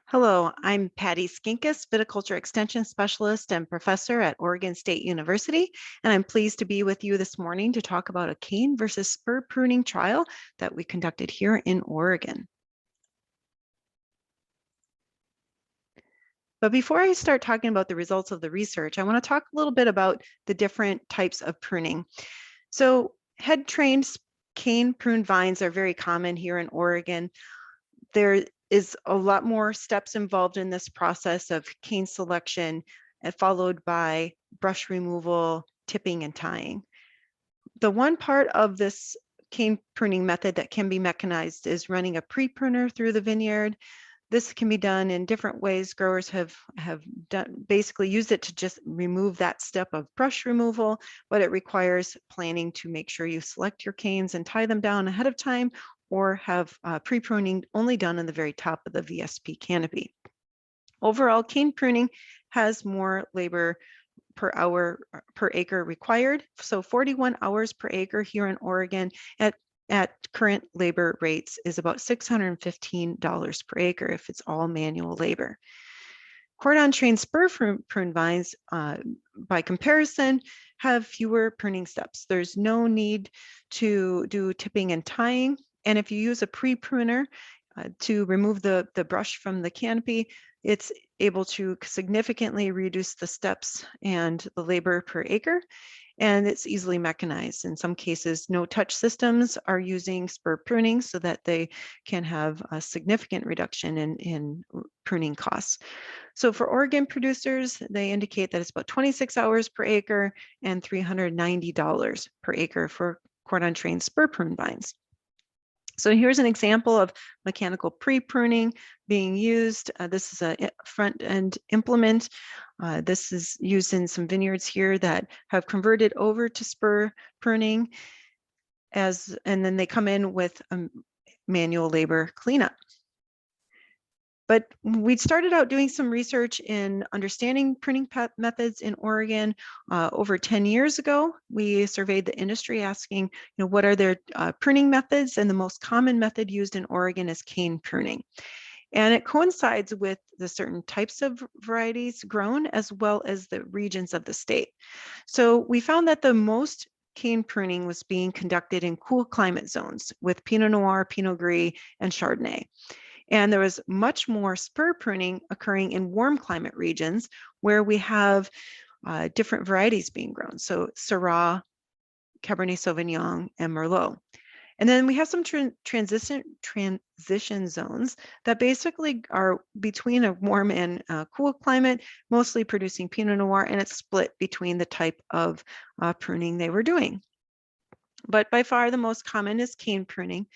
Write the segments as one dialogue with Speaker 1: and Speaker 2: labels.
Speaker 1: Hello, I'm Patty Skinkis, Viticulture Extension Specialist and Professor at Oregon State University, and I'm pleased to be with you this morning to talk about a cane versus spur pruning trial that we conducted here in Oregon. But before I start talking about the results of the research, I want to talk a little bit about the different types of pruning. So head-trained cane pruned vines are very common here in Oregon. There is a lot more steps involved in this process of cane selection, followed by brush removal, tipping, and tying. The one part of this cane pruning method that can be mechanized is running a pre-pruner through the vineyard. This can be done in different ways. Growers have basically used it to just remove that step of brush removal, but it requires planning to make sure you select your canes and tie them down ahead of time, or have pre-pruning only done on the very top of the VSP canopy. Overall, cane pruning has more labor per hour per acre required. So 41 hours per acre here in Oregon at current labor rates is about $615 per acre if it's all manual labor. Cordon-trained spur prune vines, by comparison, have fewer pruning steps. There's no need to do tipping and tying. And if you use a pre-pruner to remove the brush from the canopy, it's able to significantly reduce the steps and the labor per acre, and it's easily mechanized. In some cases, no-touch systems are using spur pruning so that they can have a significant reduction in pruning costs. So for Oregon producers, they indicate that it's about 26 hours per acre and $390 per acre for cordon-trained spur prune vines. So here's an example of mechanical pre-pruning being used. This is a front-end implement. This is used in some vineyards here that have converted over to spur pruning, and then they come in with manual labor cleanup. But we started out doing some research in understanding pruning methods in Oregon over 10 years ago. We surveyed the industry asking, what are their pruning methods? And the most common method used in Oregon is cane pruning. And it coincides with the certain types of varieties grown as well as the regions of the state. So we found that the most cane pruning was being conducted in cool climate zones with Pinot Noir, Pinot Gris, and Chardonnay. And there was much more spur pruning occurring in warm climate regions where we have different varieties being grown. So Syrah, Cabernet Sauvignon, and Merlot. And then we have some transition zones that basically are between a warm and cool climate, mostly producing Pinot Noir, and it's split between the type of pruning they were doing. But by far the most common is cane pruning.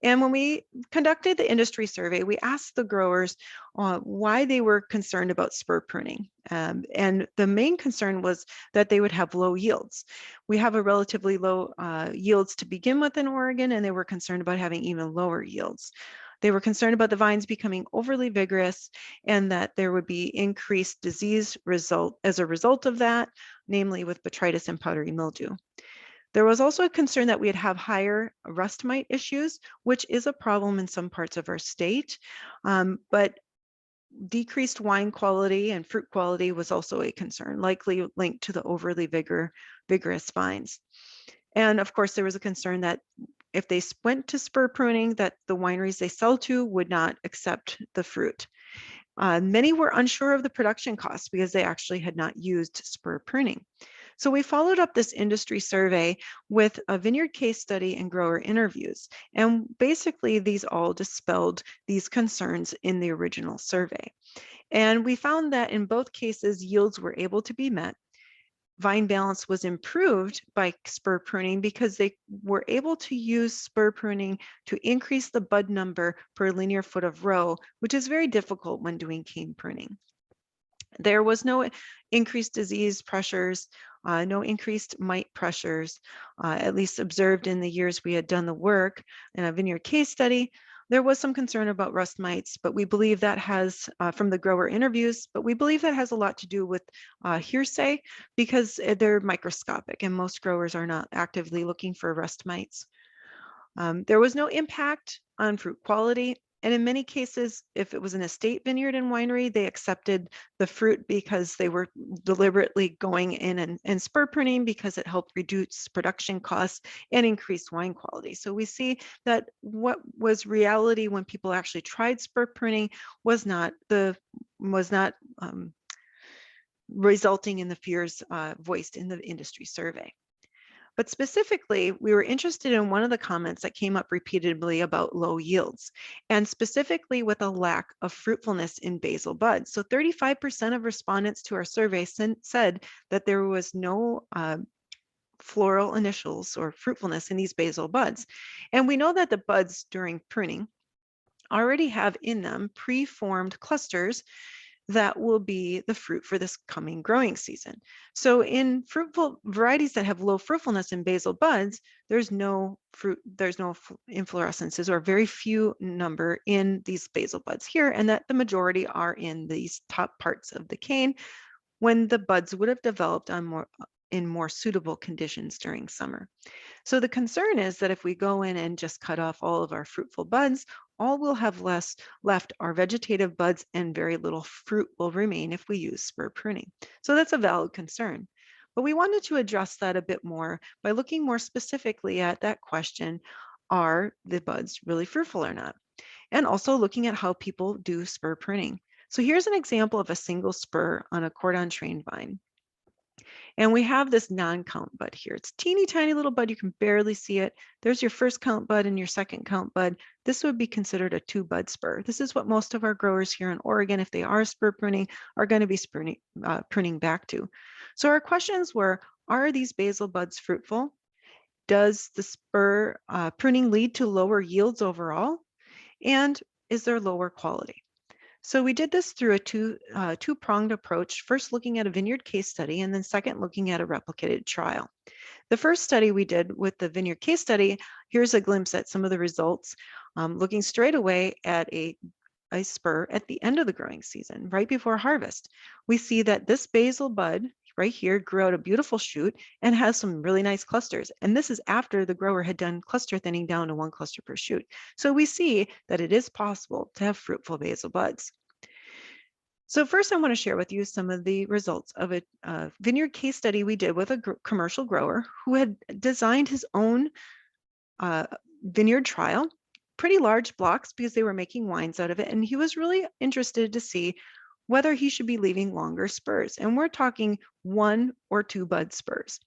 Speaker 1: And when we conducted the industry survey, we asked the growers why they were concerned about spur pruning. And the main concern was that they would have low yields. We have a relatively low yields to begin with in Oregon, and they were concerned about having even lower yields. They were concerned about the vines becoming overly vigorous and that there would be increased disease as a result of that, namely with botrytis and powdery mildew. There was also a concern that we'd have higher rust mite issues, which is a problem in some parts of our state, but decreased wine quality and fruit quality was also a concern, likely linked to the overly vigorous vines. And of course, there was a concern that if they went to spur pruning, that the wineries they sell to would not accept the fruit. Many were unsure of the production costs because they actually had not used spur pruning. So we followed up this industry survey with a vineyard case study and grower interviews. And basically these all dispelled these concerns in the original survey. And we found that in both cases, yields were able to be met. Vine balance was improved by spur pruning because they were able to use spur pruning to increase the bud number per linear foot of row, which is very difficult when doing cane pruning. There was no increased disease pressures, no increased mite pressures, at least observed in the years we had done the work in a vineyard case study. There was some concern about rust mites, but we believe that has, from the grower interviews, but we believe that has a lot to do with hearsay because they're microscopic and most growers are not actively looking for rust mites. There was no impact on fruit quality. And in many cases, if it was an estate vineyard and winery, they accepted the fruit because they were deliberately going in and spur pruning because it helped reduce production costs and increase wine quality. So we see that what was reality when people actually tried spur pruning was not resulting in the fears voiced in the industry survey. But specifically, we were interested in one of the comments that came up repeatedly about low yields, and specifically with a lack of fruitfulness in basal buds. So 35% of respondents to our survey said that there was no floral initials or fruitfulness in these basal buds. And we know that the buds during pruning already have in them pre-formed clusters that will be the fruit for this coming growing season. So in fruitful varieties that have low fruitfulness in basal buds, there's no fruit, there's no inflorescences or very few number in these basal buds here, and that the majority are in these top parts of the cane when the buds would have developed in more suitable conditions during summer. So the concern is that if we go in and just cut off all of our fruitful buds, all we'll have left are vegetative buds and very little fruit will remain if we use spur pruning. So that's a valid concern. But we wanted to address that a bit more by looking more specifically at that question, are the buds really fruitful or not? And also looking at how people do spur pruning. So here's an example of a single spur on a cordon trained vine. And we have this non-count bud here. It's teeny tiny little bud. You can barely see it. There's your first count bud and your second count bud. This would be considered a 2-bud spur. This is what most of our growers here in Oregon, if they are spur pruning, are going to be pruning back to. So our questions were, are these basal buds fruitful? Does the spur pruning lead to lower yields overall? And is there lower quality? So we did this through a two-pronged approach, first looking at a vineyard case study, and then second looking at a replicated trial. The first study we did with the vineyard case study, here's a glimpse at some of the results, looking straight away at a spur at the end of the growing season, right before harvest. We see that this basal bud right here grew out a beautiful shoot and has some really nice clusters. And this is after the grower had done cluster thinning down to 1 cluster per shoot. So we see that it is possible to have fruitful basal buds. So first I want to share with you some of the results of a vineyard case study we did with a commercial grower who had designed his own vineyard trial, pretty large blocks because they were making wines out of it. And he was really interested to see whether he should be leaving longer spurs. And we're talking 1 or 2 bud spurs.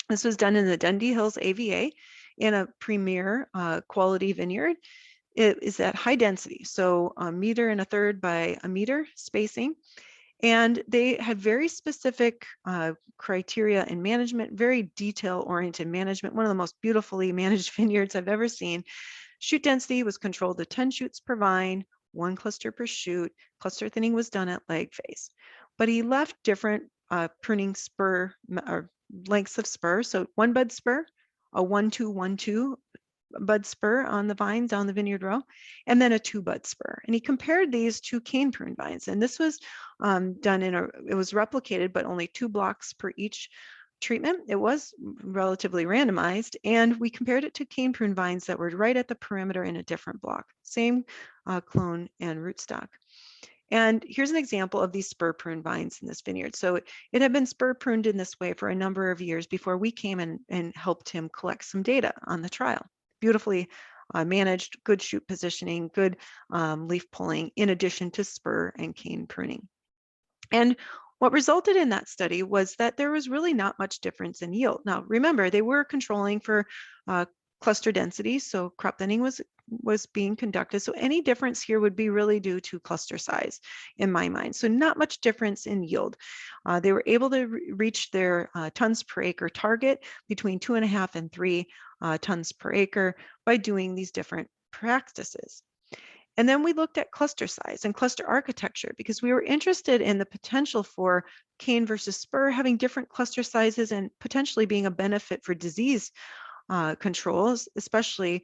Speaker 1: This was done in the Dundee Hills AVA in a premier quality vineyard. It is at high density, so 1.33 meters by 1 meter spacing. And they had very specific criteria in management, very detail-oriented management, one of the most beautifully managed vineyards I've ever seen. Shoot density was controlled to 10 shoots per vine, 1 cluster per shoot. Cluster thinning was done at leg face. But he left different pruning spur or lengths of spur. So 1 bud spur, a 1-2-1-2 bud spur on the vines down the vineyard row, and then a 2 bud spur. And he compared these to cane prune vines. And this was done it was replicated, but only 2 blocks per each treatment. It was relatively randomized, and we compared it to cane prune vines that were right at the perimeter in a different block, same clone and rootstock. And here's an example of these spur prune vines in this vineyard. So it had been spur pruned in this way for a number of years before we came and helped him collect some data on the trial. Beautifully managed, good shoot positioning, good leaf pulling, in addition to spur and cane pruning. And what resulted in that study was that there was really not much difference in yield. Now, remember, they were controlling for cluster density, so crop thinning was being conducted. So any difference here would be really due to cluster size in my mind. So not much difference in yield. They were able to reach their tons per acre target between 2.5 and 3 tons per acre by doing these different practices. And then we looked at cluster size and cluster architecture because we were interested in the potential for cane versus spur having different cluster sizes and potentially being a benefit for disease controls, especially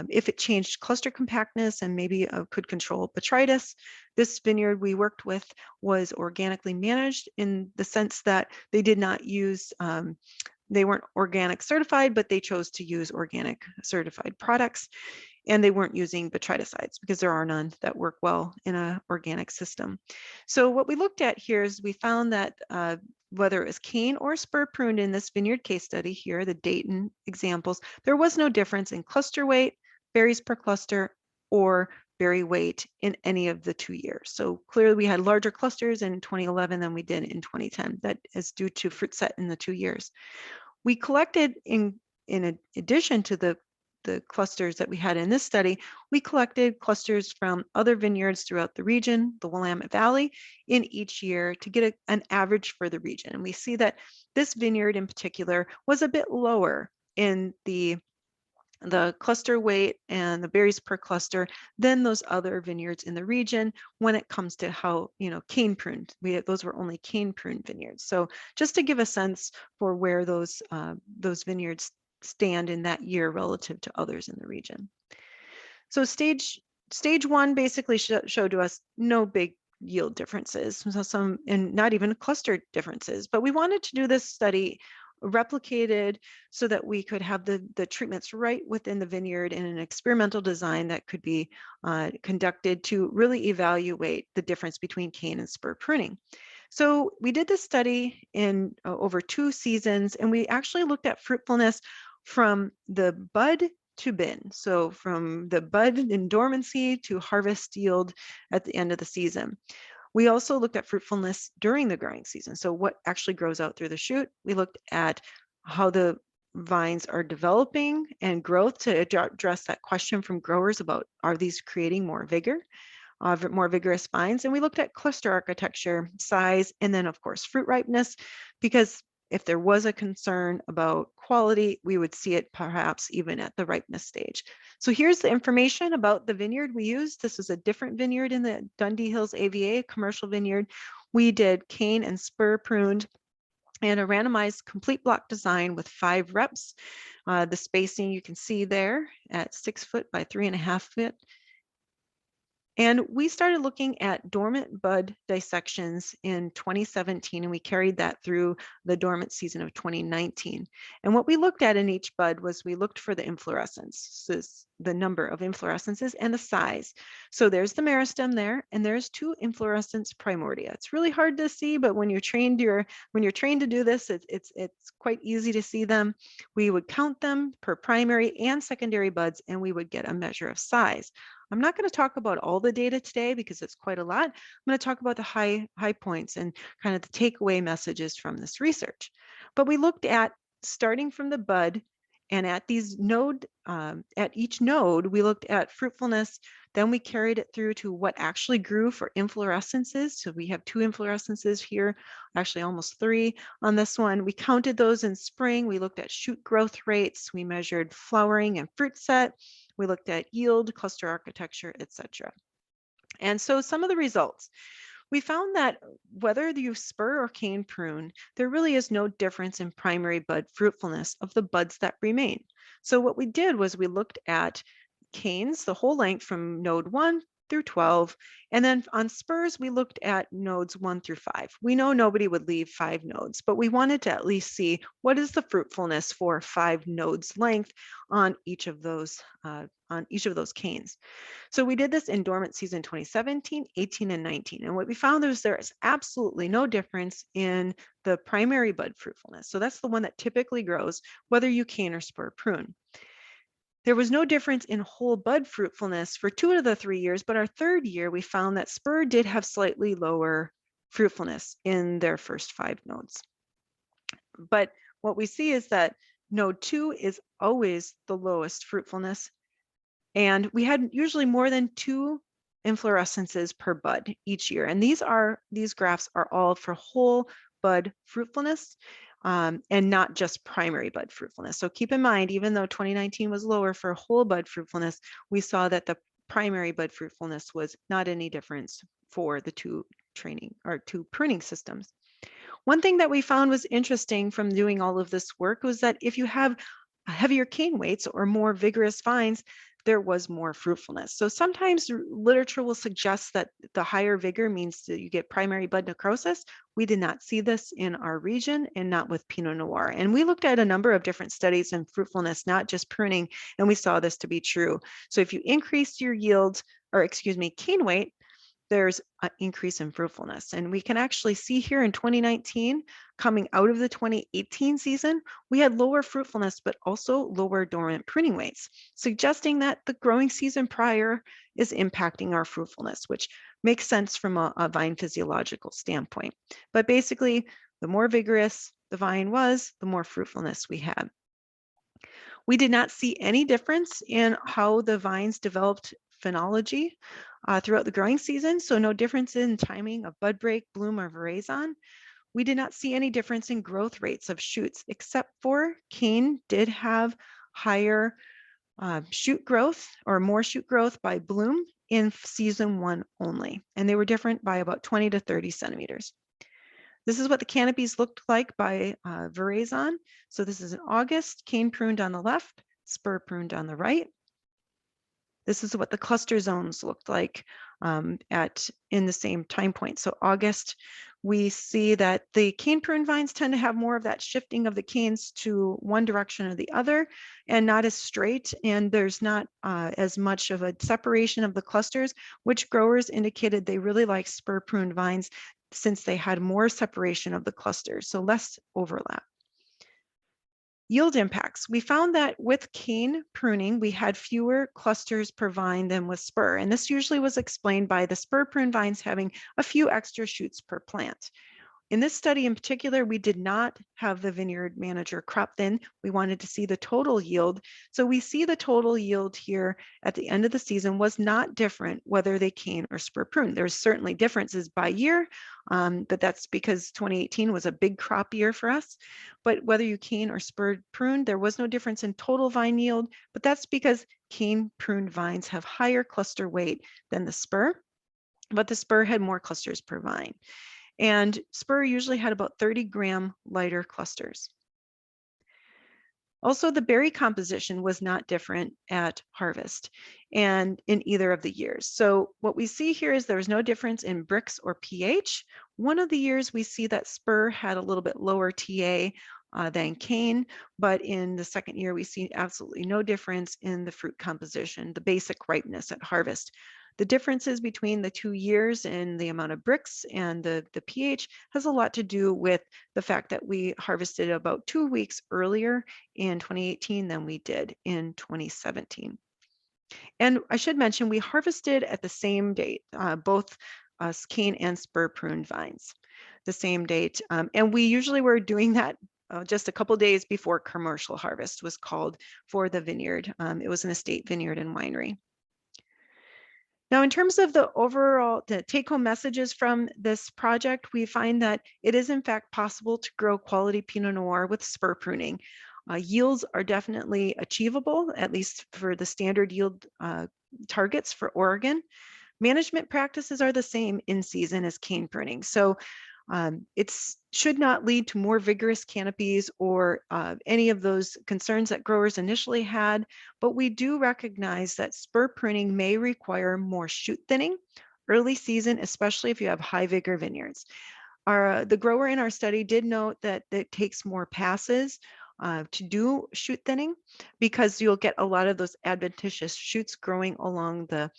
Speaker 1: if it changed cluster compactness and maybe could control botrytis. This vineyard we worked with was organically managed in the sense that they did not use they weren't organic certified, but they chose to use organic certified products. And they weren't using botryticides because there are none that work well in an organic system. So what we looked at here is we found that whether it was cane or spur pruned in this vineyard case study here, the Dayton examples, there was no difference in cluster weight, berries per cluster, or berry weight in any of the 2 years. So clearly we had larger clusters in 2011 than we did in 2010. That is due to fruit set in the 2 years. We collected in addition to the clusters that we had in this study, we collected clusters from other vineyards throughout the region, the Willamette Valley, in each year to get an average for the region. And we see that this vineyard in particular was a bit lower in the cluster weight and the berries per cluster than those other vineyards in the region when it comes to how, cane pruned. Those were only cane pruned vineyards. So just to give a sense for where those vineyards stand in that year relative to others in the region. So stage 1 basically showed to us no big yield differences, so and not even cluster differences. But we wanted to do this study replicated so that we could have the treatments right within the vineyard in an experimental design that could be conducted to really evaluate the difference between cane and spur pruning. So we did this study in over 2 seasons, and we actually looked at fruitfulness from the bud to bin. So from the bud in dormancy to harvest yield at the end of the season. We also looked at fruitfulness during the growing season. So what actually grows out through the shoot. We looked at how the vines are developing and growth to address that question from growers about, are these creating more vigor? More vigorous vines. And we looked at cluster architecture, size, and then of course fruit ripeness, because if there was a concern about quality, we would see it perhaps even at the ripeness stage. So here's the information about the vineyard we used. This was a different vineyard in the Dundee Hills AVA, commercial vineyard. We did cane and spur pruned and a randomized complete block design with 5 reps. The spacing you can see there at 6 foot by 3.5 foot. And we started looking at dormant bud dissections in 2017, and we carried that through the dormant season of 2019. And what we looked at in each bud was we looked for the inflorescence, so the number of inflorescences and the size. So there's the meristem there, and there's 2 inflorescence primordia. It's really hard to see, but when you're trained to do this, it's quite easy to see them. We would count them per primary and secondary buds, and we would get a measure of size. I'm not going to talk about all the data today because it's quite a lot. I'm going to talk about the high points and kind of the takeaway messages from this research. But we looked at starting from the bud, and at each node, we looked at fruitfulness. Then we carried it through to what actually grew for inflorescences. So we have 2 inflorescences here, actually almost 3 on this one. We counted those in spring. We looked at shoot growth rates. We measured flowering and fruit set. We looked at yield, cluster architecture, etc. And so some of the results. We found that whether you spur or cane prune, there really is no difference in primary bud fruitfulness of the buds that remain. So what we did was we looked at canes, the whole length from node 1 through 12. And then on spurs, we looked at nodes 1 through 5. We know nobody would leave 5 nodes, but we wanted to at least see what is the fruitfulness for 5 nodes length on each of those canes. So we did this in dormant season 2017, 18, and 19. And what we found is there is absolutely no difference in the primary bud fruitfulness. So that's the one that typically grows, whether you cane or spur prune. There was no difference in whole bud fruitfulness for 2 of the 3 years, but our 3rd year, we found that spur did have slightly lower fruitfulness in their first 5 nodes. But what we see is that node 2 is always the lowest fruitfulness, and we had usually more than 2 inflorescences per bud each year. And these graphs are all for whole bud fruitfulness. And not just primary bud fruitfulness. So keep in mind, even though 2019 was lower for whole bud fruitfulness, we saw that the primary bud fruitfulness was not any difference for the 2 pruning systems. One thing that we found was interesting from doing all of this work was that if you have heavier cane weights or more vigorous vines, there was more fruitfulness. So sometimes literature will suggest that the higher vigor means that you get primary bud necrosis. We did not see this in our region and not with Pinot Noir. And we looked at a number of different studies in fruitfulness, not just pruning, and we saw this to be true. So if you increase your yield, or excuse me, cane weight, there's an increase in fruitfulness. And we can actually see here in 2019, coming out of the 2018 season, we had lower fruitfulness, but also lower dormant pruning weights, suggesting that the growing season prior is impacting our fruitfulness, which makes sense from a vine physiological standpoint. But basically, the more vigorous the vine was, the more fruitfulness we had. We did not see any difference in how the vines developed phenology throughout the growing season, so no difference in timing of bud break, bloom, or veraison. We did not see any difference in growth rates of shoots, except for cane did have higher shoot growth or more shoot growth by bloom in season 1 only, and they were different by about 20 to 30 centimeters. This is what the canopies looked like by veraison. So this is in August, cane pruned on the left, spur pruned on the right. This is what the cluster zones looked like in the same time point. So August, we see that the cane pruned vines tend to have more of that shifting of the canes to one direction or the other and not as straight. And there's not as much of a separation of the clusters, which growers indicated they really like spur pruned vines since they had more separation of the clusters, so less overlap. Yield impacts. We found that with cane pruning, we had fewer clusters per vine than with spur. And this usually was explained by the spur pruned vines having a few extra shoots per plant. In this study in particular, we did not have the vineyard manager crop thin. We wanted to see the total yield. So we see the total yield here at the end of the season was not different whether they cane or spur prune. There's certainly differences by year, but that's because 2018 was a big crop year for us. But whether you cane or spur prune, there was no difference in total vine yield, but that's because cane pruned vines have higher cluster weight than the spur, but the spur had more clusters per vine. And spur usually had about 30-gram lighter clusters. Also, the berry composition was not different at harvest and in either of the years. So what we see here is there was no difference in Brix or pH. One of the years we see that spur had a little bit lower TA than cane, but in the second year we see absolutely no difference in the fruit composition, the basic ripeness at harvest. The differences between the 2 years in the amount of Brix and the pH has a lot to do with the fact that we harvested about 2 weeks earlier in 2018 than we did in 2017. And I should mention, we harvested at the same date, both cane and spur pruned vines, the same date. And we usually were doing that just a couple days before commercial harvest was called for the vineyard. It was an estate vineyard and winery. Now, in terms of the overall take-home messages from this project, we find that it is in fact possible to grow quality Pinot Noir with spur pruning. Yields are definitely achievable, at least for the standard yield targets for Oregon. Management practices are the same in season as cane pruning. So it should not lead to more vigorous canopies or any of those concerns that growers initially had, but we do recognize that spur pruning may require more shoot thinning early season, especially if you have high vigor vineyards. The grower in our study did note that it takes more passes to do shoot thinning because you'll get a lot of those adventitious shoots growing along the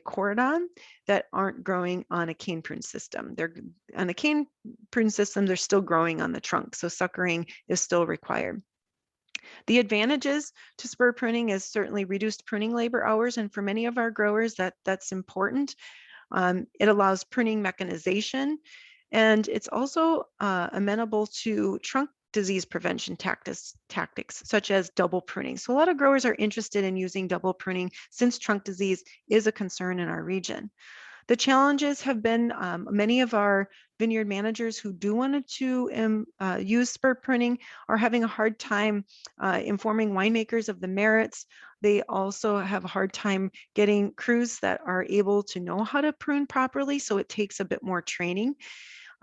Speaker 1: cordon that aren't growing on a cane prune system. They're on a cane prune system, they're still growing on the trunk, so suckering is still required. The advantages to spur pruning is certainly reduced pruning labor hours, and for many of our growers, that's important. It allows pruning mechanization, and it's also amenable to trunk disease prevention tactics such as double pruning. So a lot of growers are interested in using double pruning since trunk disease is a concern in our region. The challenges have been many of our vineyard managers who do want to use spur pruning are having a hard time informing winemakers of the merits. They also have a hard time getting crews that are able to know how to prune properly, so it takes a bit more training.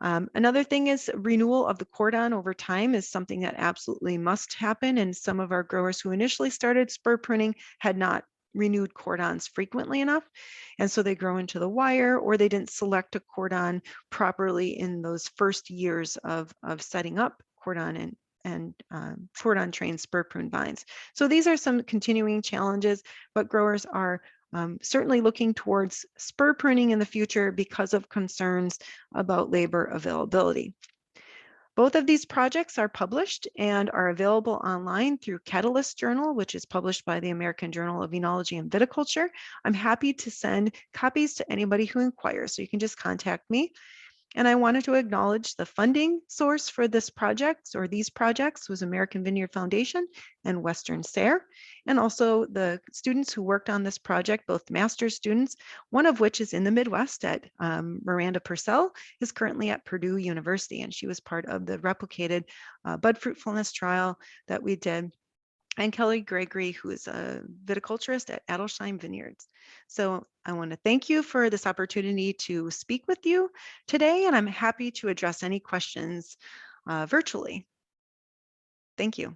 Speaker 1: Another thing is renewal of the cordon over time is something that absolutely must happen, and some of our growers who initially started spur pruning had not renewed cordons frequently enough. And so they grow into the wire, or they didn't select a cordon properly in those first years of setting up cordon and cordon trained spur prune vines. So these are some continuing challenges, but growers are certainly looking towards spur pruning in the future because of concerns about labor availability. Both of these projects are published and are available online through Catalyst Journal, which is published by the American Journal of Phenology and Viticulture. I'm happy to send copies to anybody who inquires, so you can just contact me. And I wanted to acknowledge the funding source for this project, or these projects, was American Vineyard Foundation and Western SARE, and also the students who worked on this project, both master's students, one of which is in the Midwest at Miranda Purcell, is currently at Purdue University, and she was part of the replicated bud fruitfulness trial that we did, and Kelly Gregory, who is a viticulturist at Adelsheim Vineyards. So I want to thank you for this opportunity to speak with you today, and I'm happy to address any questions virtually. Thank you.